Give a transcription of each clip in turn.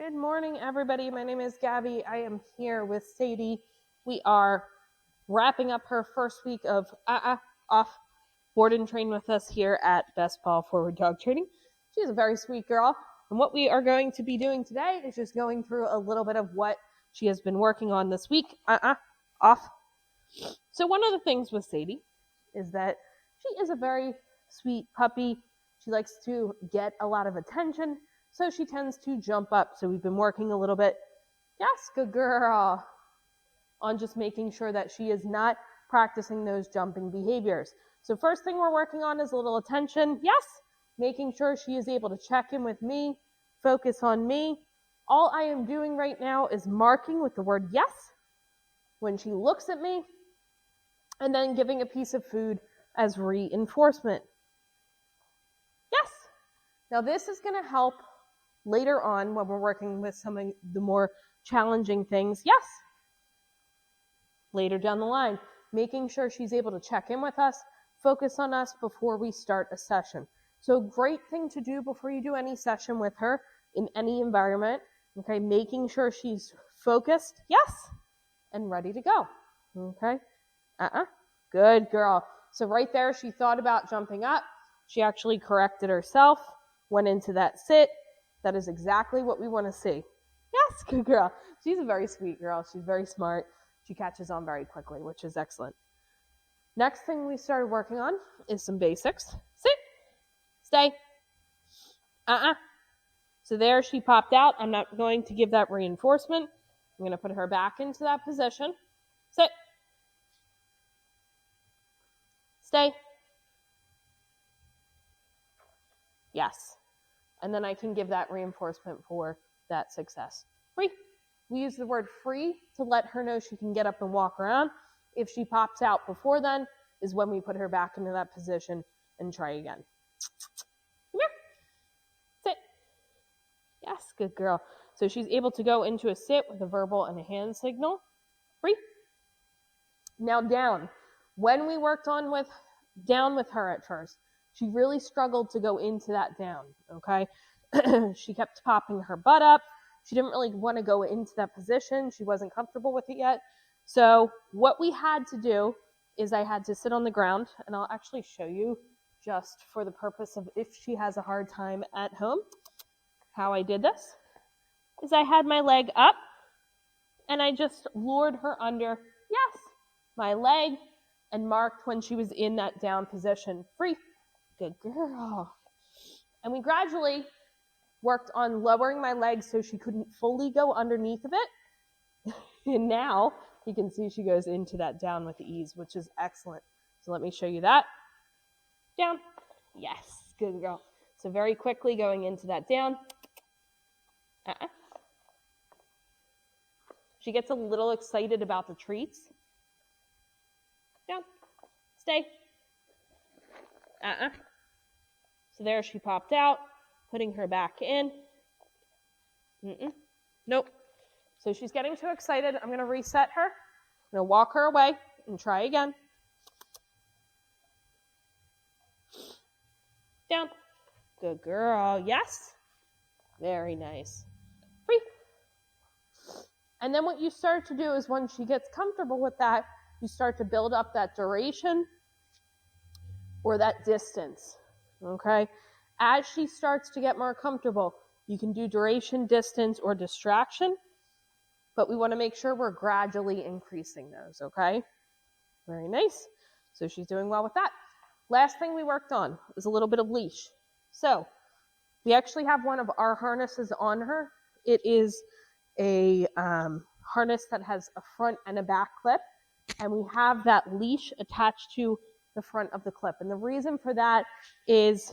Good morning, everybody. My name is Gabby. I am here with Sadie. We are wrapping up her first week of off board and train with us here at Paw Forward Dog Training. She's a very sweet girl. And what we are going to be doing today is just going through a little bit of what she has been working on this week. Off. So one of the things with Sadie is that she is a very sweet puppy. She likes to get a lot of attention, so she tends to jump up. So we've been working a little bit, yes, good girl, on just making sure that she is not practicing those jumping behaviors. So first thing we're working on is a little attention. Yes, making sure she is able to check in with me, focus on me. All I am doing right now is marking with the word yes when she looks at me, and then giving a piece of food as reinforcement. Yes. Now this is going to help later on when we're working with some of the more challenging things. Yes. Later down the line, making sure she's able to check in with us, focus on us before we start a session. So great thing to do before you do any session with her in any environment. Okay, making sure she's focused, yes, and ready to go. Okay, good girl. So right there, she thought about jumping up. She actually corrected herself, went into that sit. That is exactly what we want to see. Yes, good girl. She's a very sweet girl. She's very smart. She catches on very quickly, which is excellent. Next thing we started working on is some basics. Sit, stay, So there she popped out. I'm not going to give that reinforcement. I'm going to put her back into that position. Sit. Stay. Yes. And then I can give that reinforcement for that success. Free. We use the word free to let her know she can get up and walk around. If she pops out before then, is when we put her back into that position and try again. Come here. Sit. Yes, good girl. So she's able to go into a sit with a verbal and a hand signal. Free. Now down. When we worked on with down with her at first, she really struggled to go into that down, okay? She kept popping her butt up. She didn't really want to go into that position. She wasn't comfortable with it yet. So what we had to do is I had to sit on the ground, and I'll actually show you just for the purpose of if she has a hard time at home. How I did this is I had my leg up, and I just lured her under, yes, my leg, and marked when she was in that down position. Free. Good girl. And we gradually worked on lowering my legs so she couldn't fully go underneath of it. And now you can see she goes into that down with ease, which is excellent. So let me show you that. Down. Yes. Good girl. So very quickly going into that down. She gets a little excited about the treats. Down. Stay. So there she popped out, putting her back in. Nope. So she's getting too excited. I'm going to reset her. I'm going to walk her away and try again. Down. Good girl. Yes. Very nice. Free. And then what you start to do is when she gets comfortable with that, you start to build up that duration or that distance, okay? As she starts to get more comfortable, you can do duration, distance, or distraction, but we want to make sure we're gradually increasing those, okay? Very nice. So she's doing well with that. Last thing we worked on is a little bit of leash. So we actually have one of our harnesses on her. It is a harness that has a front and a back clip, and we have that leash attached to the front of the clip. And the reason for that is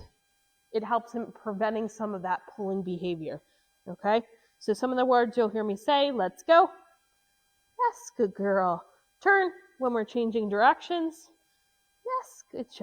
it helps in preventing some of that pulling behavior, okay? So some of the words you'll hear me say, let's go. Yes, good girl. Turn when we're changing directions. Yes, good job.